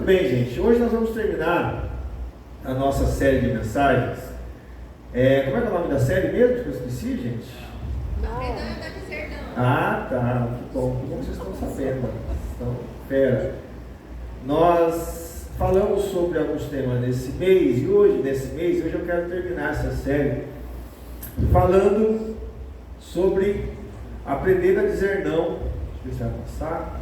bem, gente. Hoje nós vamos terminar a nossa série de mensagens. Como é que é o nome da série mesmo? Que eu esqueci, gente? Ah, tá. Que bom que vocês estão sabendo. Então, fera. Nós falamos sobre alguns temas nesse mês e hoje eu quero terminar essa série falando sobre aprender a dizer não. Deixa eu ver se vai passar.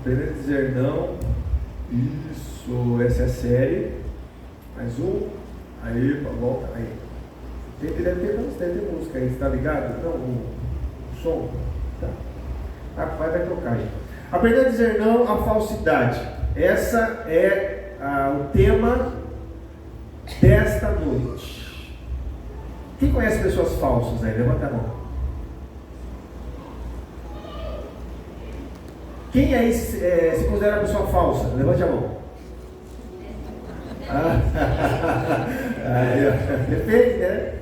Aprender a dizer não. Isso, essa é a série. Mais um. Aí, volta. Aí. Deve ter música aí, tá ligado? Não, o som. Tá. Vai trocar aí. Aprender a dizer não à falsidade. Essa é o tema desta noite. Quem conhece pessoas falsas aí? Levanta a mão. Quem aí se considera uma pessoa falsa? Levante a mão. Depende, né?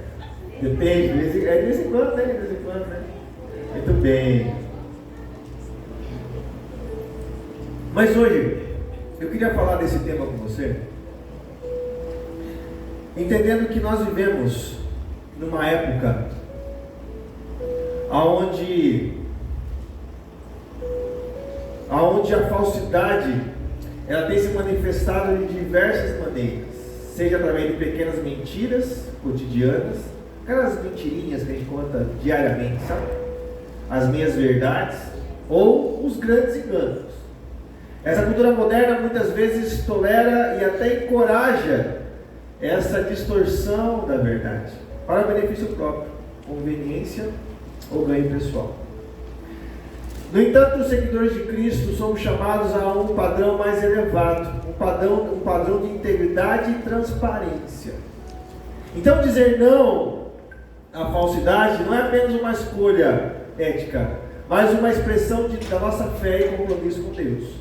Depende, de vez em quando, né? Muito bem. Mas hoje, eu queria falar desse tema com você, entendendo que nós vivemos numa época onde a falsidade ela tem se manifestado de diversas maneiras, seja através de pequenas mentiras cotidianas, aquelas mentirinhas que a gente conta diariamente, sabe? As meias verdades, ou os grandes enganos. Essa cultura moderna muitas vezes tolera e até encoraja essa distorção da verdade, para benefício próprio, conveniência ou ganho pessoal. No entanto, os seguidores de Cristo somos chamados a um padrão mais elevado, um padrão de integridade e transparência. Então, dizer não à falsidade não é apenas uma escolha ética, mas uma expressão da nossa fé e compromisso com Deus.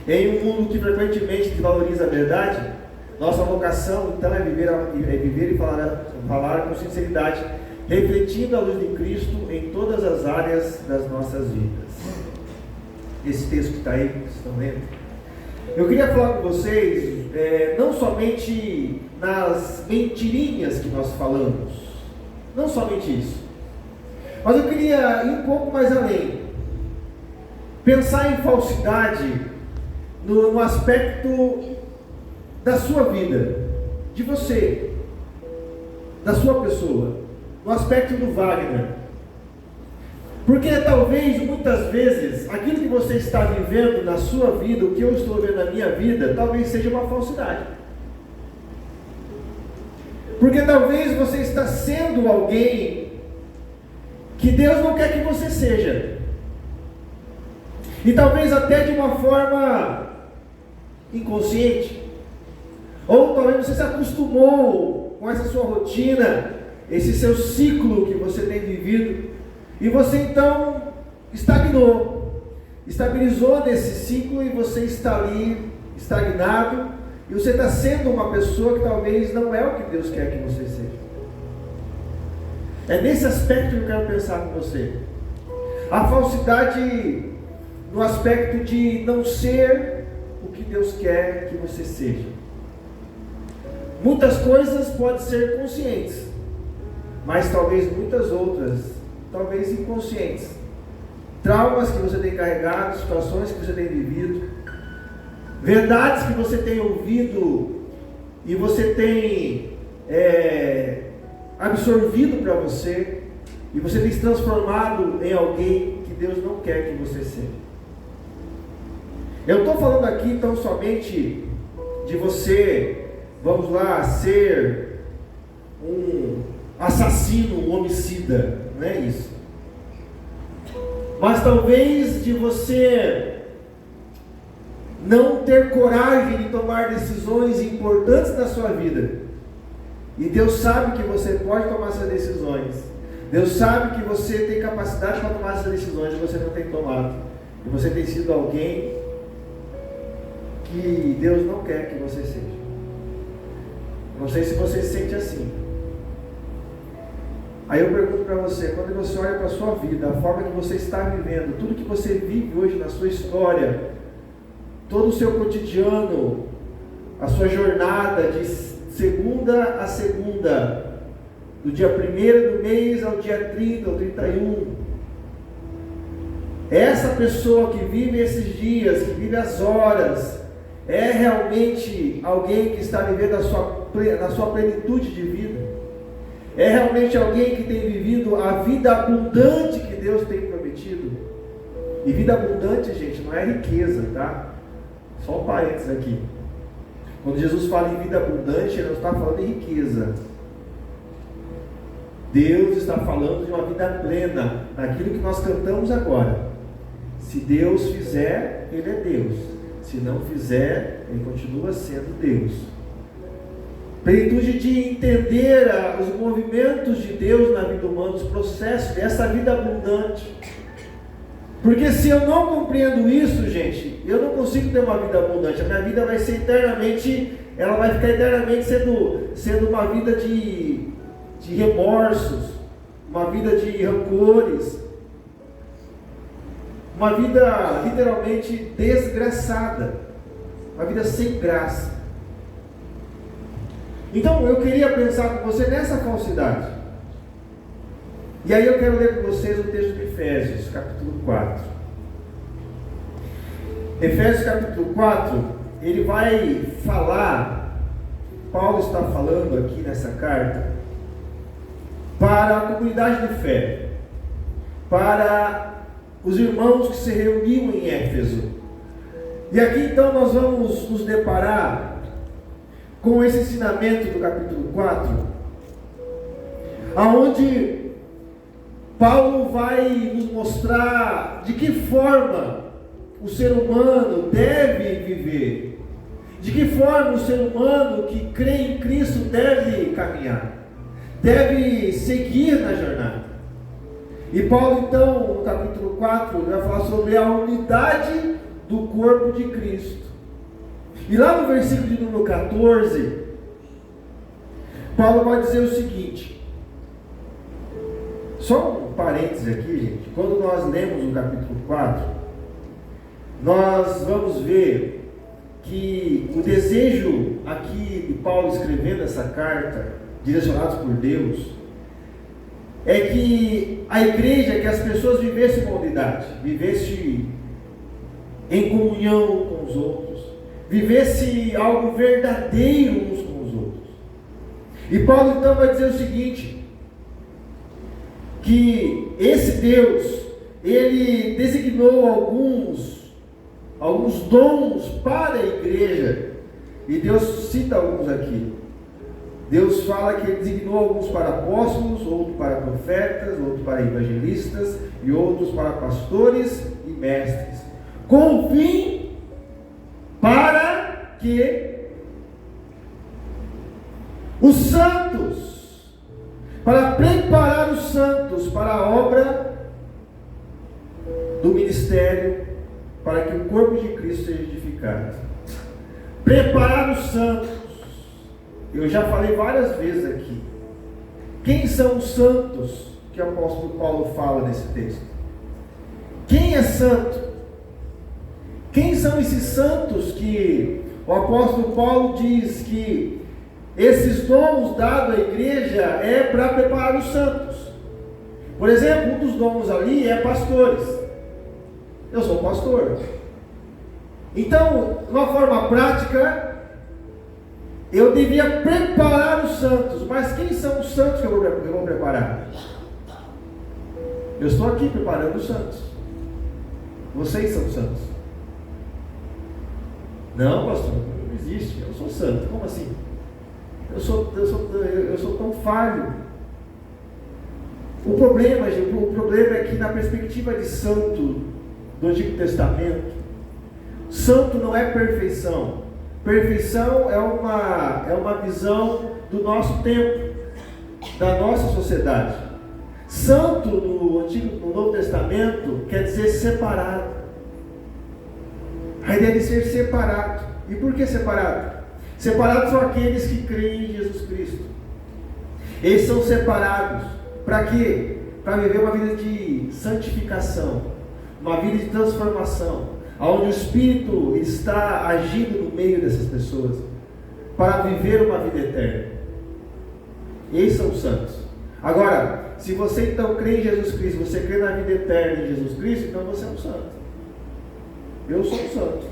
Em um mundo que frequentemente desvaloriza a verdade, nossa vocação então é viver e falar com sinceridade, refletindo a luz de Cristo em todas as áreas das nossas vidas. Esse texto que está aí, que vocês estão lendo, eu queria falar com vocês, não somente nas mentirinhas que nós falamos, não somente isso, mas eu queria ir um pouco mais além, pensar em falsidade no aspecto da sua vida, de você, da sua pessoa, no aspecto do Wagner. Porque talvez, muitas vezes, aquilo que você está vivendo na sua vida, o que eu estou vendo na minha vida, talvez seja uma falsidade. Porque talvez você está sendo alguém que Deus não quer que você seja. E talvez até de uma forma inconsciente. Ou talvez você se acostumou com essa sua rotina, esse seu ciclo que você tem vivido, e você então estabilizou nesse ciclo, e você está ali estagnado, e você está sendo uma pessoa que talvez não é o que Deus quer que você seja. É nesse aspecto que eu quero pensar com você. A falsidade no aspecto de não ser o que Deus quer que você seja. Muitas coisas podem ser conscientes, mas talvez muitas outras, talvez inconscientes. Traumas que você tem carregado, situações que você tem vivido, verdades que você tem ouvido e você tem absorvido para você, e você tem se transformado em alguém que Deus não quer que você seja. Eu estou falando aqui então somente de você, vamos lá, ser um assassino, um homicida, não é isso. Mas talvez de você não ter coragem de tomar decisões importantes na sua vida. E Deus sabe que você pode tomar essas decisões. Deus sabe que você tem capacidade para tomar essas decisões e você não tem tomado. E você tem sido alguém que Deus não quer que você seja. Não sei se você se sente assim. Aí eu pergunto para você, quando você olha para a sua vida, a forma que você está vivendo, tudo que você vive hoje na sua história, todo o seu cotidiano, a sua jornada de segunda a segunda, do dia 1º do mês ao dia 30 ou 31, essa pessoa que vive esses dias, que vive as horas, é realmente alguém que está vivendo na sua plenitude de vida? É realmente alguém que tem vivido a vida abundante que Deus tem prometido? E vida abundante, gente, não é riqueza, tá? Só um parênteses aqui. Quando Jesus fala em vida abundante, Ele não está falando em riqueza. Deus está falando de uma vida plena, naquilo que nós cantamos agora. Se Deus fizer, Ele é Deus. Se não fizer, Ele continua sendo Deus. Plenitude de entender os movimentos de Deus na vida humana, os processos dessa vida abundante. Porque se eu não compreendo isso, gente, eu não consigo ter uma vida abundante. A minha vida vai ser eternamente, ela vai ficar eternamente sendo uma vida de remorsos, uma vida de rancores, uma vida literalmente desgraçada, uma vida sem graça. Então eu queria pensar com você nessa falsidade. E aí eu quero ler com vocês o texto de Efésios, capítulo 4. Efésios capítulo 4, ele vai falar, Paulo está falando aqui nessa carta, para a comunidade de fé, para os irmãos que se reuniam em Éfeso. E aqui então nós vamos nos deparar com esse ensinamento do capítulo 4, aonde Paulo vai nos mostrar de que forma o ser humano deve viver, de que forma o ser humano que crê em Cristo deve caminhar, deve seguir na jornada. E Paulo então, no capítulo 4, vai falar sobre a unidade do corpo de Cristo. E lá no versículo de número 14, Paulo vai dizer o seguinte, só um parênteses aqui, gente. Quando nós lemos o capítulo 4, nós vamos ver que o desejo aqui de Paulo escrevendo essa carta, direcionados por Deus, é que a igreja, que as pessoas vivessem uma unidade, vivessem em comunhão com os outros, vivesse algo verdadeiro uns com os outros. E Paulo então vai dizer o seguinte, que esse Deus, Ele designou alguns dons para a igreja, e Deus cita alguns aqui. Deus fala que Ele designou alguns para apóstolos, outros para profetas, outros para evangelistas, e outros para pastores e mestres, com o fim para que os santos, para preparar os santos para a obra do ministério, para que o corpo de Cristo seja edificado. Preparar os santos. Eu já falei várias vezes aqui. Quem são os santos que o apóstolo Paulo fala nesse texto? Quem é santo? Quem são esses santos que o apóstolo Paulo diz que esses dons dados à igreja é para preparar os santos? Por exemplo, um dos dons ali é pastores. Eu sou pastor. Então, de uma forma prática, eu devia preparar os santos. Mas quem são os santos que eu vou preparar? Eu estou aqui preparando os santos. Vocês são santos. Não, pastor, não existe. Eu sou santo. Como assim? Eu sou tão falho. O problema é que na perspectiva de santo do Antigo Testamento, santo não é perfeição. Perfeição é uma visão do nosso tempo, da nossa sociedade. Santo no Novo Testamento quer dizer separado. A ideia de ser separado. E por que separado? Separados são aqueles que creem em Jesus Cristo. Eles são separados Para quê? Para viver uma vida de santificação, uma vida de transformação, onde o Espírito está agindo no meio dessas pessoas, para viver uma vida eterna. Esses são os santos. Agora, se você então crê em Jesus Cristo, você crê na vida eterna em Jesus Cristo, então você é um santo. Eu sou um santo.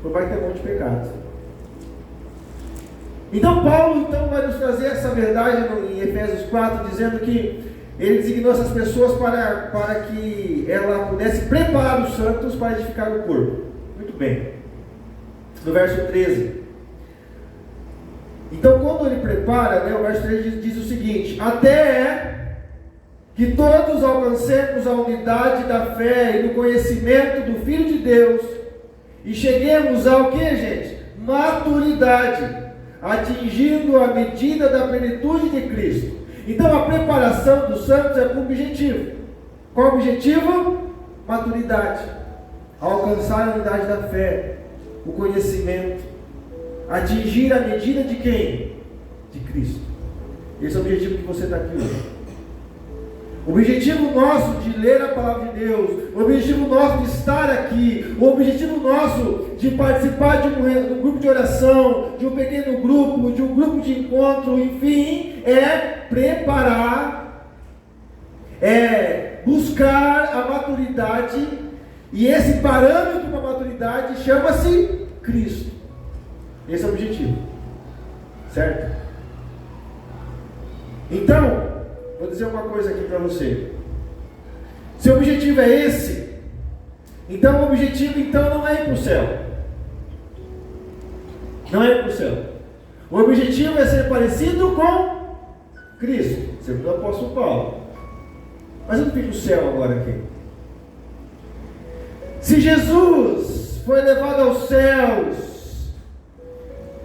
Não vai ter um monte de pecados. Então Paulo vai nos trazer essa verdade em Efésios 4, dizendo que ele designou essas pessoas para que ela pudesse preparar os santos para edificar o corpo. Muito bem. No verso 13. Então quando ele prepara, o verso 13 diz o seguinte: até que todos alcancemos a unidade da fé e do conhecimento do Filho de Deus, e cheguemos ao que, gente? Maturidade, atingindo a medida da plenitude de Cristo. Então a preparação dos santos é com objetivo. Qual o objetivo? Maturidade, alcançar a unidade da fé, o conhecimento, atingir a medida de quem? De Cristo. Esse é o objetivo que você está aqui hoje. O objetivo nosso de ler a palavra de Deus, o objetivo nosso de estar aqui, o objetivo nosso de participar de um grupo de oração, de um pequeno grupo, de um grupo de encontro, enfim, é preparar, é buscar a maturidade, e esse parâmetro para a maturidade chama-se Cristo. Esse é o objetivo, certo? Então, vou dizer uma coisa aqui para você. Se o objetivo é esse, então o objetivo não é ir para o céu. Não é ir para o céu. O objetivo é ser parecido com Cristo, segundo o apóstolo Paulo. Mas eu não fico no céu agora aqui. Se Jesus foi levado aos céus,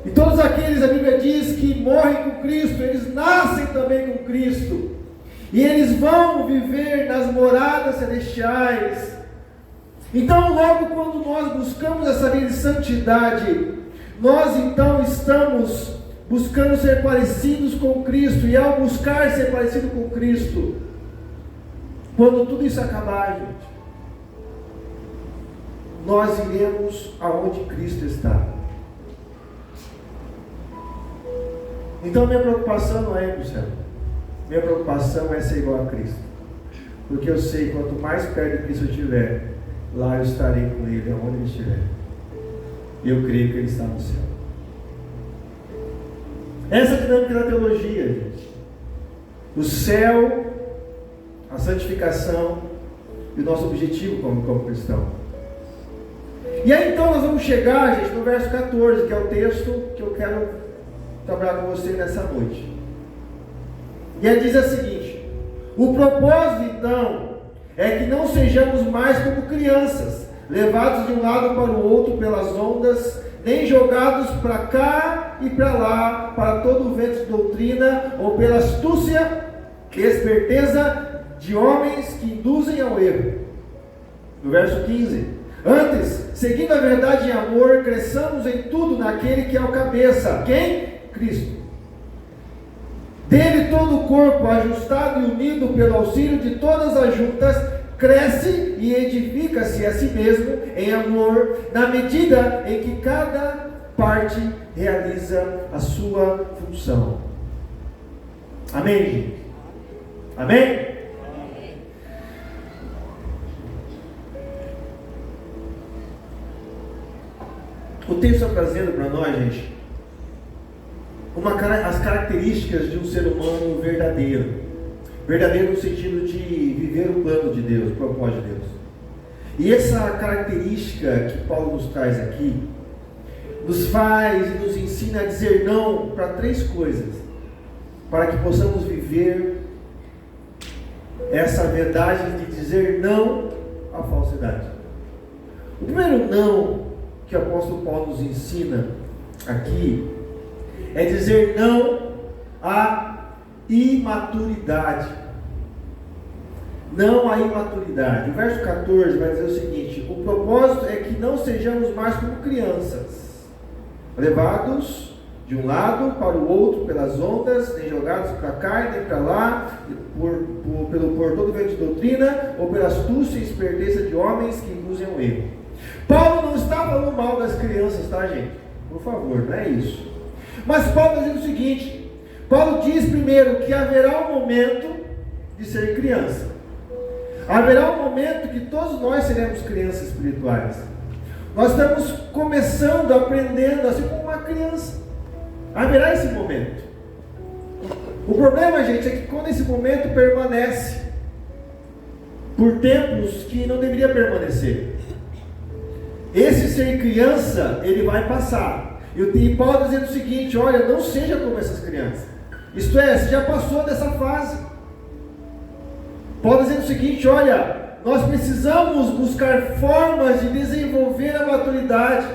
e todos aqueles, a Bíblia diz, que morrem com Cristo, eles nascem também com Cristo, e eles vão viver nas moradas celestiais. Então logo quando nós buscamos essa vida de santidade, nós então estamos buscando ser parecidos com Cristo, e ao buscar ser parecido com Cristo, quando tudo isso acabar, gente, nós iremos aonde Cristo está. Então minha preocupação não é ir para o céu. Minha preocupação é ser igual a Cristo. Porque eu sei que quanto mais perto de Cristo eu estiver, lá eu estarei com Ele, aonde Ele estiver. E eu creio que Ele está no céu. Essa é a dinâmica da teologia, gente. O céu, a santificação e o nosso objetivo como cristão. E aí então nós vamos chegar, gente, no verso 14, que é o texto que eu quero trabalhar com você nessa noite. E ele diz o seguinte: o propósito então é que não sejamos mais como crianças, levados de um lado para o outro pelas ondas, nem jogados para cá e para lá, para todo o vento de doutrina, ou pela astúcia e esperteza de homens que induzem ao erro. No verso 15: antes, seguindo a verdade em amor, cresçamos em tudo naquele que é o cabeça. Quem? Cristo. Dele todo o corpo, ajustado e unido pelo auxílio de todas as juntas, cresce e edifica-se a si mesmo em amor, na medida em que cada parte realiza a sua função. Amém, gente? Amém? O texto está trazendo para nós, gente, as características de um ser humano verdadeiro. Verdadeiro no sentido de viver o plano de Deus, o propósito de Deus. E essa característica que Paulo nos traz aqui, nos faz e nos ensina a dizer não para 3 coisas, para que possamos viver essa verdade de dizer não à falsidade. O primeiro não que o apóstolo Paulo nos ensina aqui é dizer não à imaturidade. Não à imaturidade. O verso 14 vai dizer o seguinte: o propósito é que não sejamos mais como crianças, levados de um lado para o outro pelas ondas, nem jogados para cá e nem para lá, por todo vento de doutrina, ou pela astúcia e esperteza de homens que induzem ao erro. Paulo não está falando mal das crianças, tá, gente? Por favor, não é isso. Mas Paulo está dizendo o seguinte: Paulo diz primeiro que haverá um momento de ser criança. Haverá um momento que todos nós seremos crianças espirituais. Nós estamos começando, aprendendo, assim como uma criança. Haverá esse momento. O problema, gente, é que quando esse momento permanece por tempos que não deveria permanecer, esse ser criança, ele vai passar. E Paulo está dizendo o seguinte: olha, não seja como essas crianças. Isto é, você já passou dessa fase. Paulo está dizendo o seguinte: olha, nós precisamos buscar formas de desenvolver a maturidade,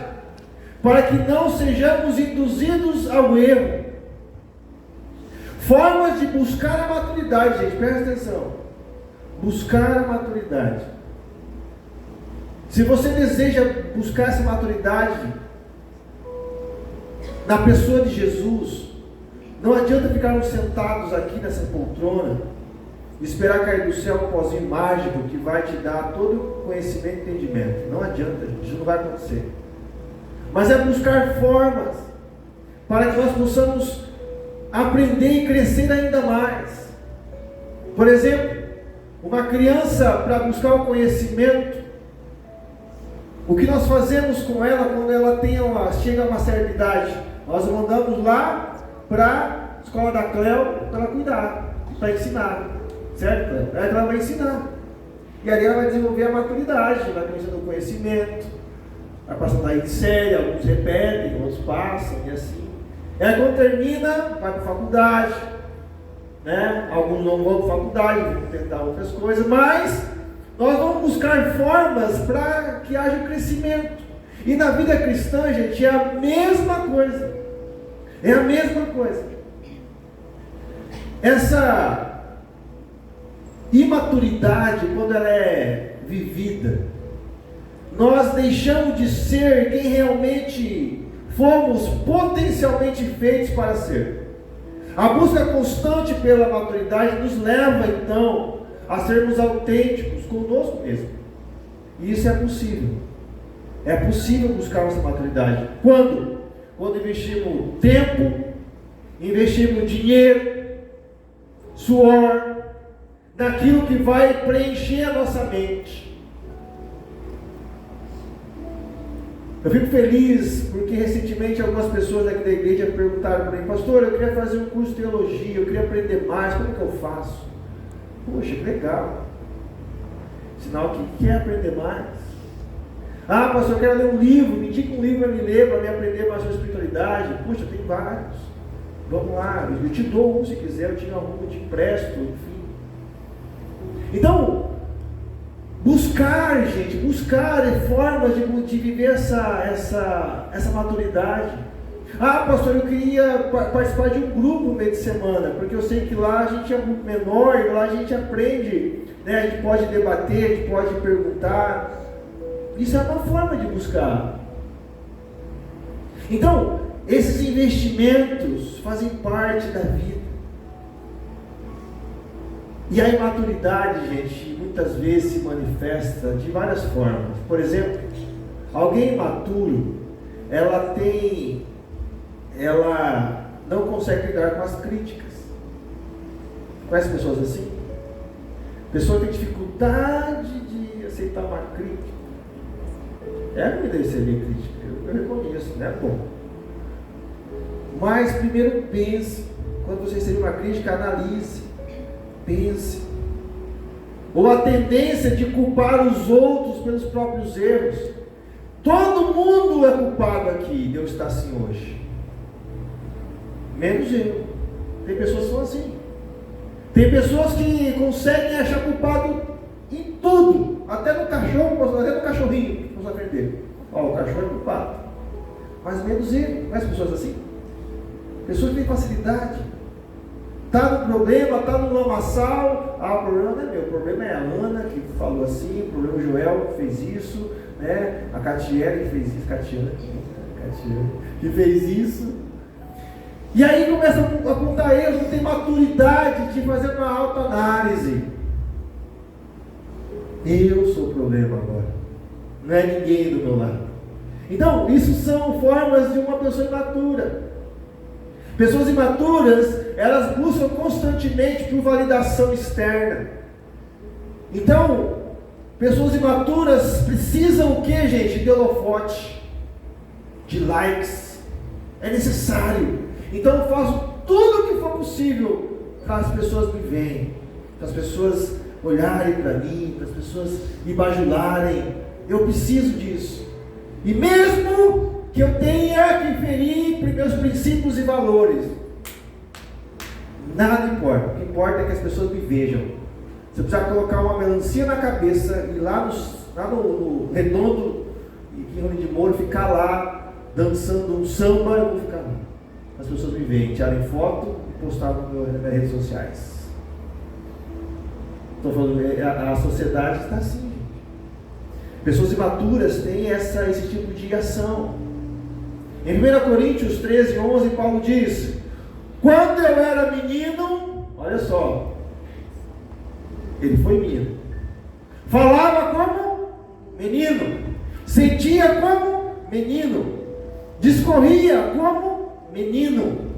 para que não sejamos induzidos ao erro. Formas de buscar a maturidade, gente, presta atenção. Buscar a maturidade. Se você deseja buscar essa maturidade na pessoa de Jesus, não adianta ficarmos sentados aqui nessa poltrona e esperar cair do céu um pozinho mágico que vai te dar todo o conhecimento e entendimento. Não adianta, isso não vai acontecer. Mas é buscar formas para que nós possamos aprender e crescer ainda mais. Por exemplo, uma criança, para buscar o conhecimento, o que nós fazemos com ela quando ela chega a uma certa idade? Nós mandamos lá para a escola da Cleo para ela cuidar, para ensinar, certo? Ela vai ensinar. E ali ela vai desenvolver a maturidade, vai conhecendo o conhecimento, vai passando aí de série, alguns repetem, outros passam, e assim. E aí quando termina, vai para a faculdade, né? Alguns não vão para a faculdade, vão tentar outras coisas, mas nós vamos buscar formas para que haja crescimento. E na vida cristã, gente, é a mesma coisa. É a mesma coisa. Essa imaturidade, quando ela é vivida, nós deixamos de ser quem realmente fomos potencialmente feitos para ser. A busca constante pela maturidade nos leva então a sermos autênticos conosco mesmo. E isso é possível. É possível buscar essa maturidade. Quando? Quando investimos tempo, investimos dinheiro, suor, naquilo que vai preencher a nossa mente. Eu fico feliz porque recentemente algumas pessoas aqui da igreja perguntaram para mim: pastor, eu queria fazer um curso de teologia, eu queria aprender mais, como que eu faço? Poxa, que legal. Sinal que quer aprender mais. Ah, pastor, eu quero ler um livro, me indica um livro para me ler, para me aprender mais sobre espiritualidade. Puxa, tem vários. Vamos lá, eu te dou um se quiser, eu te arrumo, eu te empresto, enfim. Então, buscar, gente, buscar formas de viver essa maturidade. Ah, pastor, eu queria participar de um grupo no meio de semana, porque eu sei que lá a gente é muito menor, e lá a gente aprende, né? A gente pode debater, a gente pode perguntar. Isso é uma forma de buscar. Então, esses investimentos fazem parte da vida. E a imaturidade, gente, muitas vezes se manifesta de várias formas. Por exemplo, alguém imaturo, ela não consegue lidar com as críticas. Conhece pessoas assim? Pessoa que tem dificuldade de aceitar uma crítica. É ruim de receber crítica, eu reconheço, não é bom. Mas primeiro pense, quando você receber uma crítica, analise, pense. Ou a tendência de culpar os outros pelos próprios erros. Todo mundo é culpado aqui, Deus está assim hoje. Menos eu. Tem pessoas que são assim. Tem pessoas que conseguem achar culpado em tudo. Até no cachorro, até no cachorrinho. O cachorro é culpado. Mas menos ele. Conhece pessoas assim? Pessoas que têm facilidade. Está no problema, está no lamaçal. Ah, o problema não é meu. O problema é a Ana que falou assim. O problema é o Joel que fez isso, né? A Catiele que fez isso. Catiele que fez isso. E aí começa a apontar erros, não tem maturidade de fazer uma autoanálise. Eu sou o problema agora, não é ninguém do meu lado. Então, isso são formas de uma pessoa imatura. Pessoas imaturas, elas buscam constantemente por validação externa. Então, pessoas imaturas precisam o que, gente? De holofote, de likes. É necessário. Então eu faço tudo o que for possível para as pessoas me verem, para as pessoas olharem para mim, para as pessoas me bajularem. Eu preciso disso. E mesmo que eu tenha que ferir meus princípios e valores, nada importa. O que importa é que as pessoas me vejam. Se eu precisar colocar uma melancia na cabeça e lá no Redondo e aqui de Moura, ficar lá dançando um samba, eu vou ficar lá. As pessoas me veem, tirarem foto e postar nas minhas redes sociais. Estou falando, a sociedade está assim, gente. Pessoas imaturas têm esse tipo de ação. Em 1 Coríntios 13, 11, Paulo diz: quando eu era menino, olha só, ele foi menino, falava como menino, sentia como menino, discorria como menino,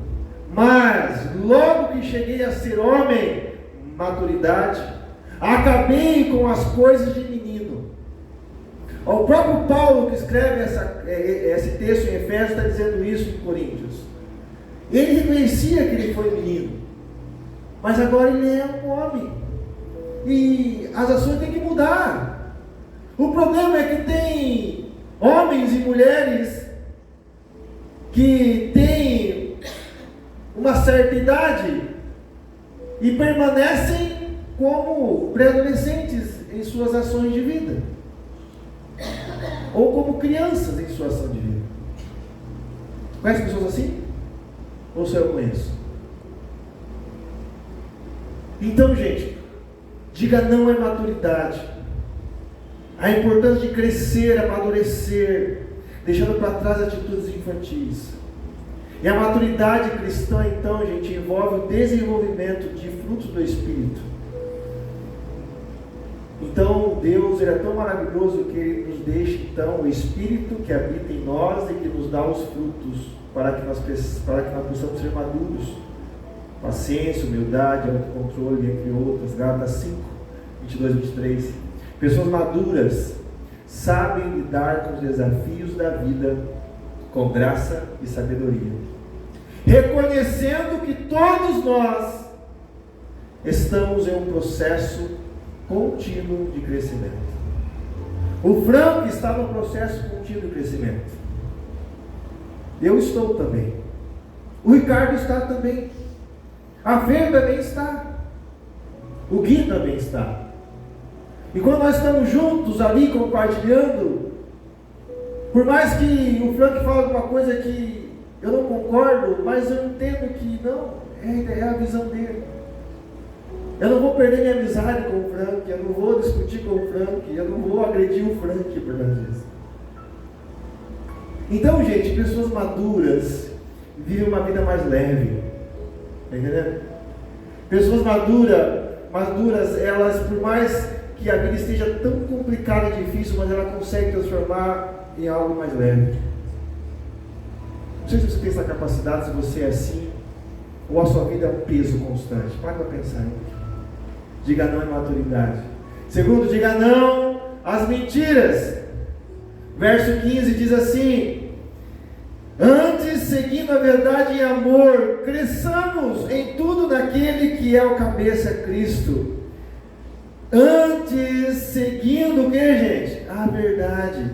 mas logo que cheguei a ser homem, maturidade, acabei com as coisas de menino. O próprio Paulo, que escreve esse texto em Efésios, está dizendo isso em Coríntios. Ele reconhecia que ele foi menino, mas agora ele é um homem, e as ações têm que mudar. O problema é que tem homens e mulheres que têm uma certa idade e permanecem como pré-adolescentes em suas ações de vida, ou como crianças em sua ação de vida. Conhece pessoas assim? Ou só eu conheço? Então, gente, diga não à imaturidade. A importância de crescer, amadurecer, deixando para trás atitudes infantis. E a maturidade cristã, então, gente, envolve o desenvolvimento de frutos do Espírito. Então, Deus, ele é tão maravilhoso que ele nos deixa, então, o Espírito que habita em nós e que nos dá os frutos para que nós possamos ser maduros. Paciência, humildade, autocontrole, entre outras. Gálatas 5, 22 e 23. Pessoas maduras sabem lidar com os desafios da vida com graça e sabedoria, reconhecendo que todos nós estamos em um processo contínuo de crescimento. O Frank está no processo contínuo de crescimento. Eu estou também. O Ricardo está também. A Fê também está. O Gui também está. E quando nós estamos juntos ali compartilhando, por mais que o Frank fale alguma coisa que eu não concordo, mas eu entendo que não, é a visão dele. Eu não vou perder minha amizade com o Frank, eu não vou discutir com o Frank, eu não vou agredir o Frank por vezes. Então, gente, pessoas maduras vivem uma vida mais leve. Está entendendo? Pessoas maduras, elas, por mais que a vida esteja tão complicada e difícil, mas ela consegue transformar em algo mais leve. Não sei se você tem essa capacidade, se você é assim, ou a sua vida é um peso constante. Para para pensar aí. Diga não à imaturidade. Segundo, diga não às mentiras. Verso 15 diz assim: antes, seguindo a verdade em amor, cresçamos em tudo naquele que é o cabeça, Cristo. Antes, seguindo o que, gente? A verdade.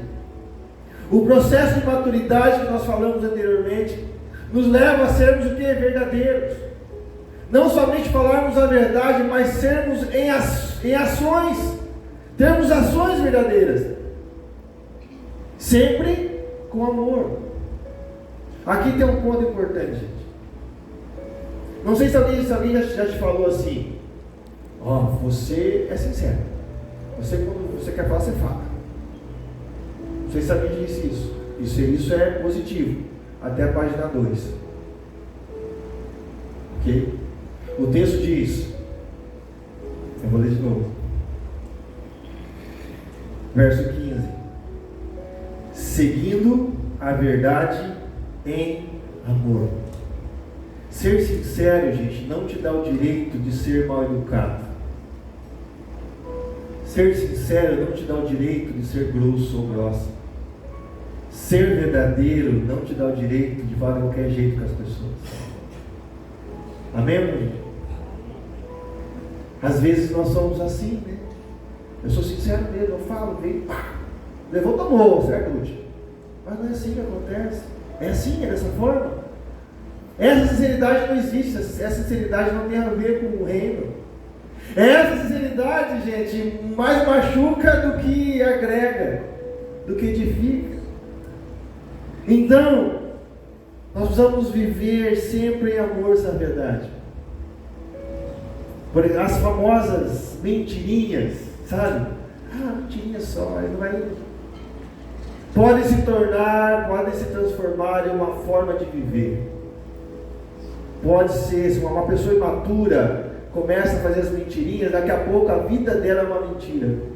O processo de maturidade que nós falamos anteriormente nos leva a sermos o que? Verdadeiros. Não somente falarmos a verdade, mas sermos em ações. Termos ações verdadeiras. Sempre com amor. Aqui tem um ponto importante, gente. Não sei se alguém já te falou assim: você é sincero. Quando você quer falar, você fala. Não sei se alguém disse isso. Isso é positivo. Até a página 2. Ok? O texto diz, eu vou ler de novo, verso 15: seguindo a verdade em amor. Ser sincero, gente, não te dá o direito de ser mal educado. Ser sincero não te dá o direito de ser grosso ou grossa. Ser verdadeiro não te dá o direito de falar de qualquer jeito com as pessoas. Amém, meu gente? Às vezes nós somos assim, né? Eu sou sincero mesmo, eu falo, vem, pá, levou, tomou, certo, Lúcio? Mas não é assim que acontece. É assim, é dessa forma. Essa sinceridade não existe. Essa sinceridade não tem a ver com o reino. Essa sinceridade, gente, mais machuca do que agrega, do que edifica. Então, nós precisamos viver sempre em amor, essa verdade. As famosas mentirinhas, sabe? Mentirinha só, ele não vai... podem se transformar em uma forma de viver. Pode ser, se uma pessoa imatura começa a fazer as mentirinhas, daqui a pouco a vida dela é uma mentira.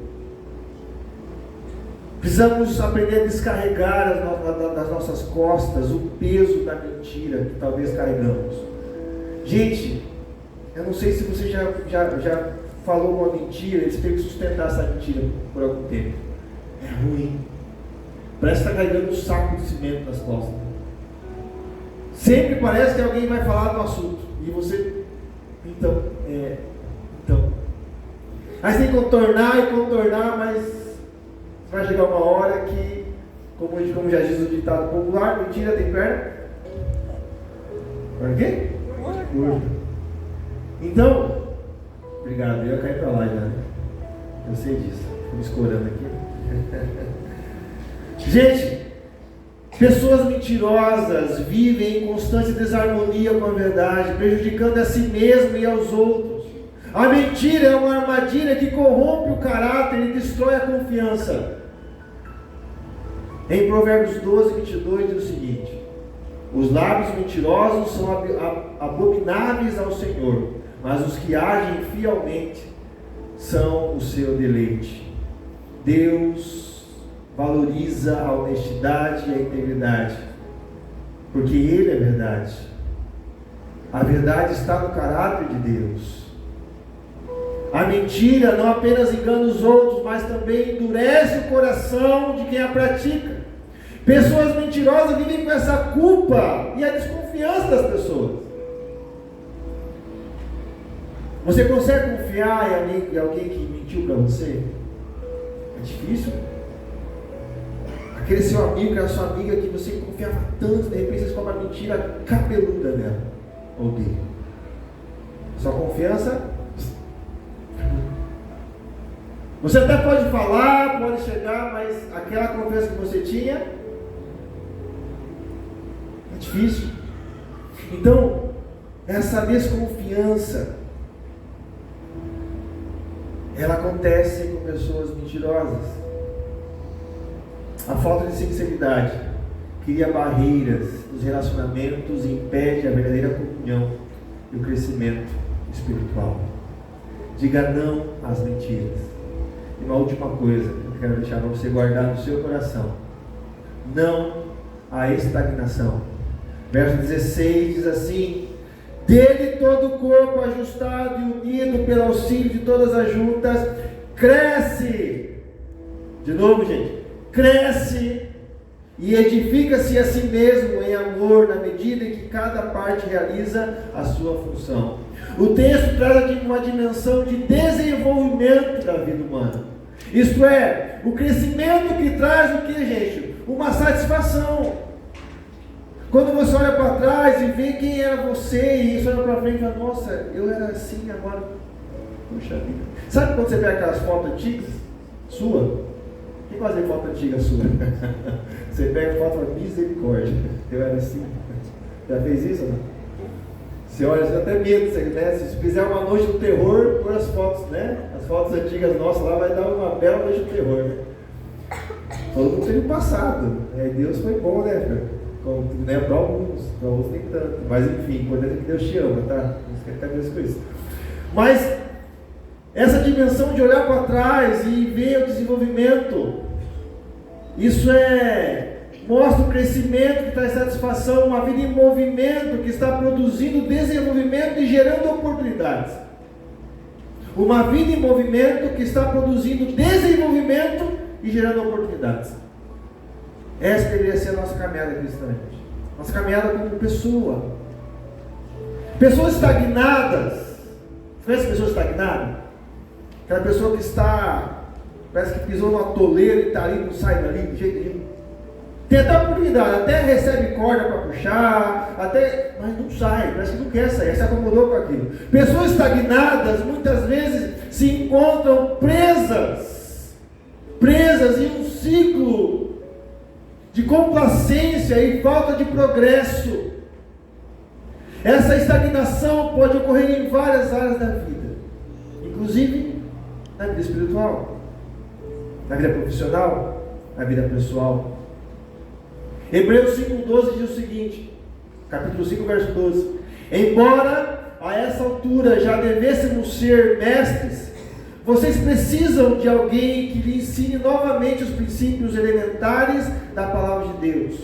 Precisamos aprender a descarregar das nossas costas o peso da mentira que talvez carregamos. Gente, eu não sei se você já falou uma mentira e você teve que sustentar essa mentira por algum tempo. É ruim. Parece que está carregando um saco de cimento nas costas. Sempre parece que alguém vai falar do assunto. E você... Então. Aí você tem que contornar, mas vai chegar uma hora que, como já diz o ditado popular, mentira tem perna. Por quê? Curva. Então, obrigado, eu ia cair para lá já, né? Eu sei disso. Estou me escorando aqui. Gente, pessoas mentirosas vivem em constante desarmonia com a verdade, prejudicando a si mesmo e aos outros. A mentira é uma armadilha que corrompe o caráter e destrói a confiança. Em Provérbios 12, 22 diz o seguinte: os lábios mentirosos são abomináveis ao Senhor, mas os que agem fielmente são o seu deleite. Deus valoriza a honestidade e a integridade, porque Ele é verdade. A verdade está no caráter de Deus. A mentira não apenas engana os outros, mas também endurece o coração de quem a pratica. Pessoas mentirosas vivem com essa culpa e a desconfiança das pessoas. Você consegue confiar em alguém que mentiu para você? É difícil. Aquele seu amigo, aquela sua amiga que você confiava tanto, de repente você descobre uma mentira cabeluda dela ou dele. Sua confiança... Você até pode falar, pode chegar, mas aquela confiança que você tinha é difícil. Então, essa desconfiança, ela acontece com pessoas mentirosas. A falta de sinceridade cria barreiras nos relacionamentos e impede a verdadeira comunhão e o crescimento espiritual. Diga não às mentiras. E uma última coisa que eu quero deixar para você guardar no seu coração: não à estagnação. Verso 16 diz assim: dele todo o corpo ajustado e unido pelo auxílio de todas as juntas cresce. De novo, gente, cresce e edifica-se a si mesmo em amor, na medida em que cada parte realiza a sua função. O texto traz uma dimensão de desenvolvimento da vida humana. Isto é, o crescimento que traz o que, gente? Uma satisfação. Quando você olha para trás e vê quem era você, e você olha para frente e fala: nossa, eu era assim, agora, puxa vida. Sabe quando você pega aquelas fotos antigas, sua? Quem fazia foto antiga sua? Você pega foto e fala: misericórdia, eu era assim. Já fez isso ou não? Você olha, você até medo, né? Se fizer uma noite do terror, por as fotos, né? As fotos antigas nossas lá vai dar uma bela noite do terror, né? Todo mundo teve passado. Deus foi bom, né, filho? né, para alguns nem tanto, mas enfim, importante é que Deus te ama, tá? Não esquece cabeça com isso. Mas essa dimensão de olhar para trás e ver o desenvolvimento, isso mostra o crescimento que traz satisfação, uma vida em movimento que está produzindo desenvolvimento e gerando oportunidades. Uma vida em movimento que está produzindo desenvolvimento e gerando oportunidades. Essa deveria ser a nossa caminhada cristã, gente. Nossa caminhada como pessoa. Pessoas estagnadas. Você conhece pessoas estagnadas? Aquela pessoa que parece que pisou numa toleira e está ali, não sai dali de jeito nenhum. Tem até oportunidade, até recebe corda para puxar, mas não sai, parece que não quer sair, se acomodou com aquilo. Pessoas estagnadas muitas vezes se encontram presas em um ciclo de complacência e falta de progresso. Essa estagnação pode ocorrer em várias áreas da vida, inclusive na vida espiritual, na vida profissional, na vida pessoal. Hebreus 5,12 diz o seguinte, capítulo 5, verso 12: embora a essa altura já devêssemos ser mestres, vocês precisam de alguém que lhe ensine novamente os princípios elementares da palavra de Deus.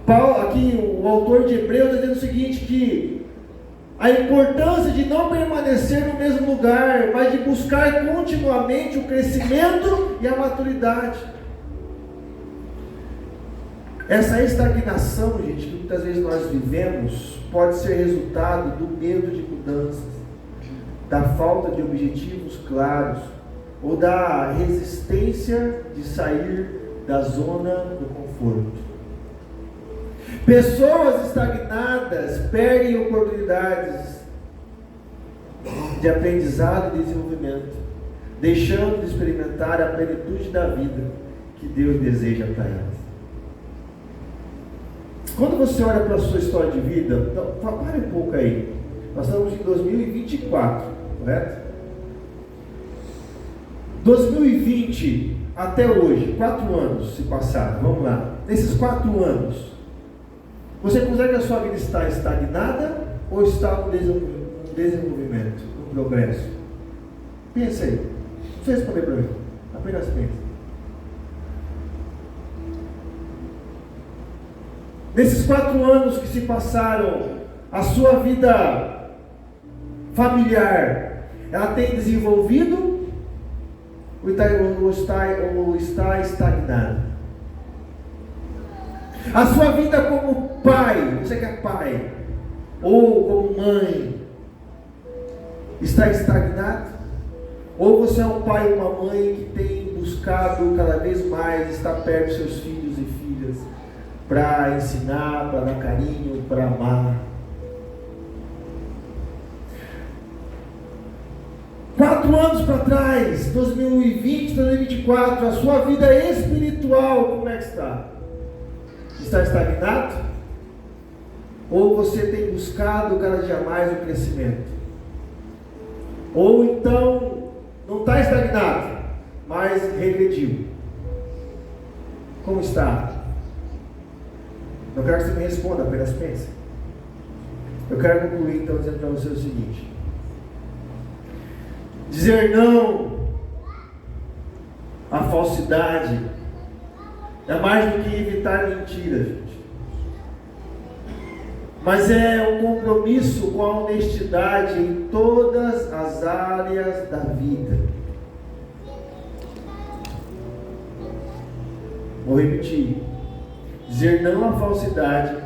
Paulo, aqui o autor de Hebreus está dizendo o seguinte, que a importância de não permanecer no mesmo lugar, mas de buscar continuamente o crescimento e a maturidade. Essa estagnação, gente, que muitas vezes nós vivemos, pode ser resultado do medo de mudanças, da falta de objetivos claros, ou da resistência de sair da zona do conforto. Pessoas estagnadas perdem oportunidades de aprendizado e desenvolvimento, deixando de experimentar a plenitude da vida que Deus deseja para elas. Quando você olha para a sua história de vida, pare um pouco aí. Nós estamos em 2024, correto? 2020 até hoje, 4 anos se passaram, vamos lá. Nesses 4 anos, você considera que a sua vida está estagnada ou está no desenvolvimento, no progresso? Pensa aí. Não precisa responder para mim, apenas pensa. Nesses 4 anos que se passaram, a sua vida familiar, ela tem desenvolvido ou está estagnada? A sua vida como pai, você que é pai, ou como mãe, está estagnado? Ou você é um pai ou uma mãe que tem buscado cada vez mais estar perto dos seus filhos e filhas, para ensinar, para dar carinho, para amar? 4 anos para trás, 2020, 2024, a sua vida espiritual, como é que está? Está estagnado? Ou você tem buscado cada dia mais o crescimento? Ou então, não está estagnado, mas regrediu? Como está? Não quero que você me responda, apenas pense. Eu quero concluir então dizendo para você o seguinte: dizer não à falsidade é mais do que evitar mentiras, gente. Mas é um compromisso com a honestidade em todas as áreas da vida. Vou repetir. Dizer não à falsidade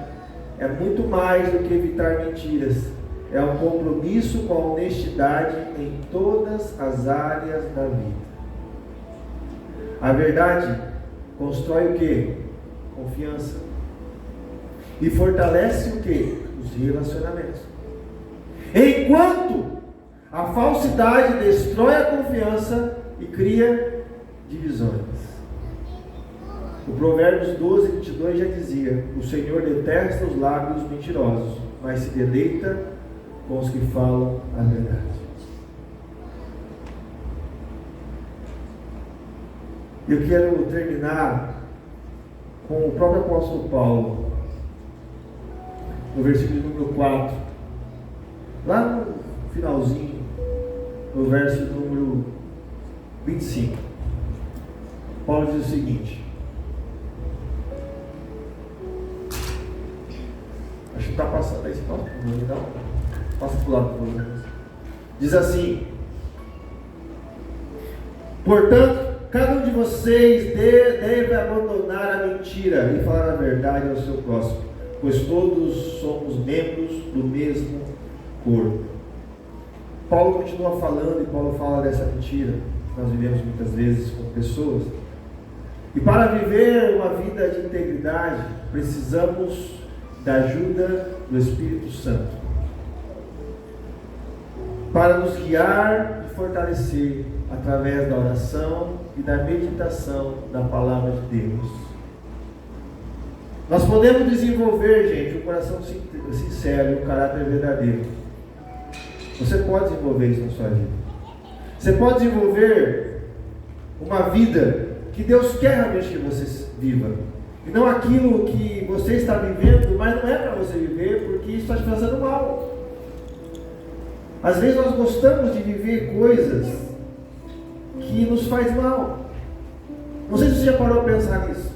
é muito mais do que evitar mentiras. É um compromisso com a honestidade em todas as áreas da vida. A verdade constrói o quê? Confiança. E fortalece o quê? Os relacionamentos. Enquanto a falsidade destrói a confiança e cria divisões. O Provérbios 12, 22 já dizia: o Senhor detesta os lábios mentirosos, mas se deleita com os que falam a verdade. Eu quero terminar com o próprio apóstolo Paulo, no versículo número 4, lá no finalzinho, no verso número 25. Paulo diz o seguinte: acho que está passando aí, passa para o lado, por favor. Diz assim: portanto, cada um de vocês deve abandonar a mentira e falar a verdade ao seu próximo, pois todos somos membros do mesmo corpo. Paulo continua falando, e Paulo fala dessa mentira que nós vivemos muitas vezes com pessoas. E para viver uma vida de integridade, precisamos da ajuda do Espírito Santo para nos guiar e fortalecer através da oração e da meditação da palavra de Deus. Nós podemos desenvolver, gente, um coração sincero e um caráter verdadeiro. Você pode desenvolver isso na sua vida. Você pode desenvolver uma vida que Deus quer realmente que você viva. E não aquilo que você está vivendo, mas não é para você viver, porque isso está te fazendo mal. Às vezes nós gostamos de viver coisas que nos faz mal. Não sei se você já parou para pensar nisso.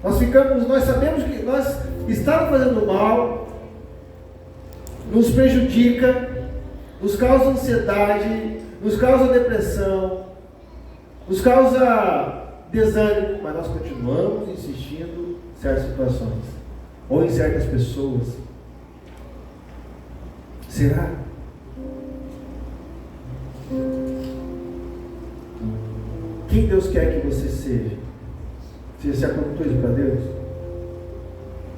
Nós sabemos que nós estamos fazendo mal, nos prejudica, nos causa ansiedade, nos causa depressão, nos causa desânimo, mas nós continuamos insistindo em certas situações, ou em certas pessoas. Será? Quem Deus quer que você seja? Você já perguntou isso para Deus?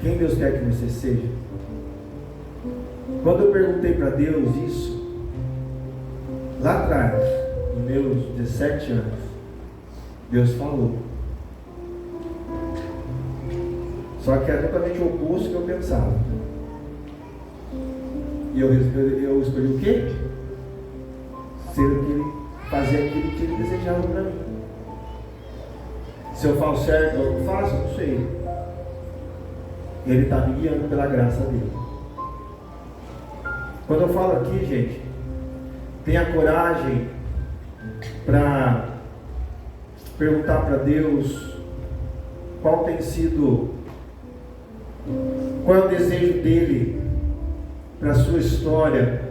Quem Deus quer que você seja? Quando eu perguntei para Deus isso, lá atrás, nos meus 17 anos, Deus falou. Só que é totalmente o oposto do que eu pensava. E eu escolhi o quê? Fazer aquilo que Ele desejava para mim. Se eu falo certo ou eu não faço, eu não sei. Ele está me guiando pela graça dele. Quando eu falo aqui, gente, tenha coragem para perguntar para Deus qual é o desejo dele para a sua história.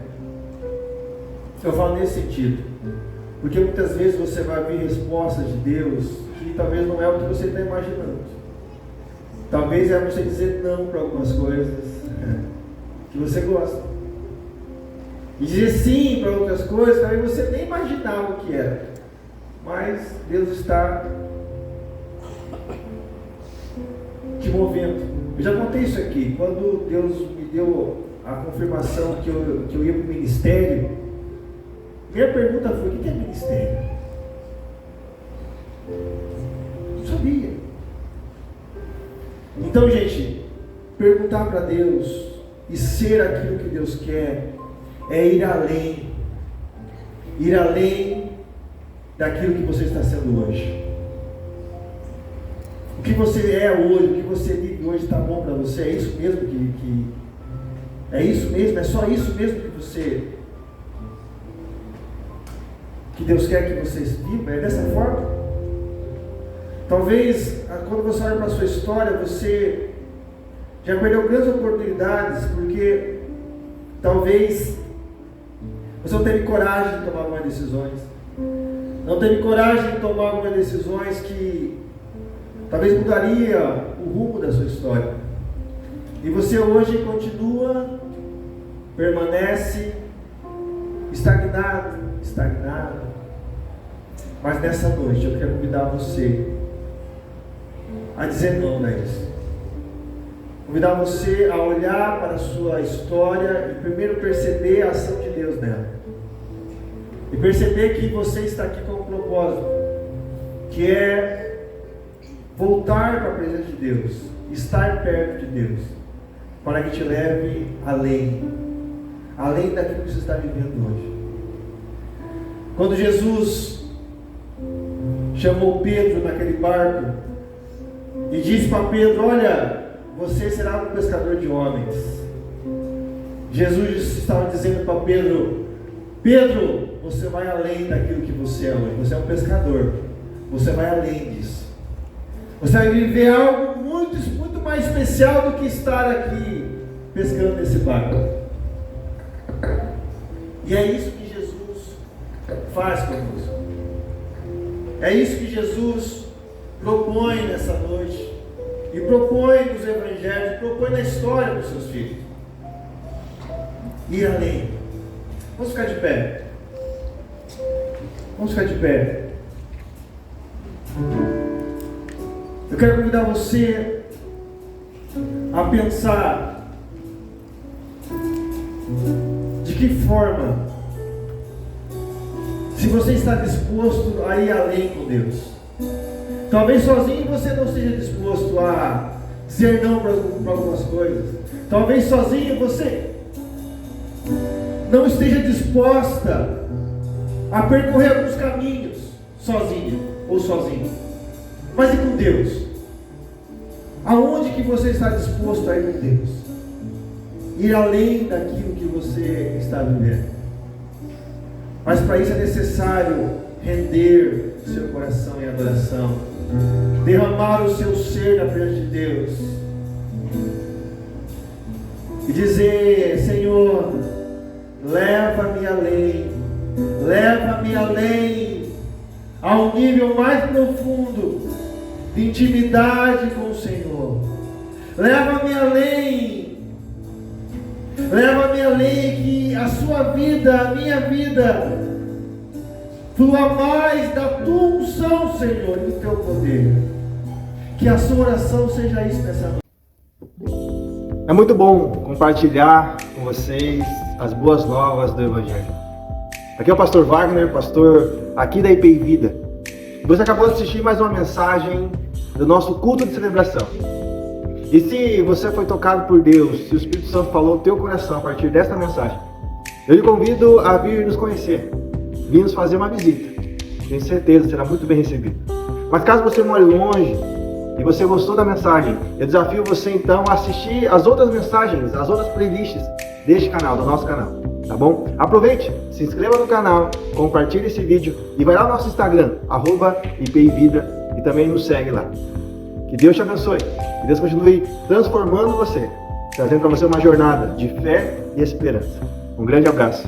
Eu falo nesse sentido, porque muitas vezes você vai ver respostas de Deus que talvez não é o que você está imaginando. Talvez é você dizer não para algumas coisas que você gosta, e dizer sim para outras coisas que talvez você nem imaginava o que era. Mas Deus está te movendo. Eu já contei isso aqui. Quando Deus me deu a confirmação que eu ia para o ministério, minha pergunta foi: o que é ministério? Não sabia. Então, gente, perguntar para Deus e ser aquilo que Deus quer é ir além daquilo que você está sendo hoje. O que você é hoje, o que você vive hoje está bom para você? É isso mesmo é isso mesmo? É só isso mesmo que Deus quer que você viva? É dessa forma? Talvez, quando você olha para a sua história, você já perdeu grandes oportunidades, porque talvez você não teve coragem de tomar algumas decisões. Não teve coragem de tomar algumas decisões que talvez mudaria o rumo da sua história. E você hoje permanece estagnado. Mas nessa noite eu quero convidar você a dizer não a isso. Convidar você a olhar para a sua história e primeiro perceber a ação de Deus nela. E perceber que você está aqui com um propósito, que é voltar para a presença de Deus, estar perto de Deus, para que te leve além daquilo que você está vivendo hoje. Quando Jesus chamou Pedro naquele barco, e disse para Pedro: olha, você será um pescador de homens. Jesus estava dizendo para Pedro: Pedro, você vai além daquilo que você é hoje. Você é um pescador. Você vai além disso. Você vai viver algo muito mais especial do que estar aqui pescando nesse barco. E é isso que Jesus faz conosco. É isso que Jesus propõe nessa noite. E propõe nos evangelhos, propõe na história dos seus filhos. Ir além. Vamos ficar de pé. Vamos ficar de pé. Eu quero convidar você a pensar de que forma, se você está disposto a ir além com Deus. Talvez sozinho você não esteja disposto a dizer não para algumas coisas. Talvez sozinho você não esteja disposta a percorrer alguns caminhos sozinho ou sozinho. Mas e com Deus? Aonde que você está disposto a ir com Deus? Ir além daquilo que você está vivendo. Mas para isso é necessário render o seu coração em adoração, derramar o seu ser na frente de Deus e dizer: Senhor, leva-me além, ao nível mais profundo de intimidade com o Senhor. Leva-me além que a sua vida, a minha vida, flua mais da tua unção, Senhor, e do teu poder. Que a sua oração seja isso nessa noite. É muito bom compartilhar com vocês as boas novas do Evangelho. Aqui é o pastor Wagner, pastor aqui da IPI Vida. Você acabou de assistir mais uma mensagem do nosso culto de celebração. E se você foi tocado por Deus, se o Espírito Santo falou no teu coração a partir desta mensagem, eu lhe convido a vir nos conhecer, vir nos fazer uma visita. Tenho certeza, será muito bem recebido. Mas caso você more longe e você gostou da mensagem, eu desafio você então a assistir as outras mensagens, as outras playlists deste canal, do nosso canal, tá bom? Aproveite, se inscreva no canal, compartilhe esse vídeo e vai lá no nosso Instagram, @IPIVida, e também nos segue lá. Que Deus te abençoe, que Deus continue transformando você, trazendo para você uma jornada de fé e esperança. Um grande abraço.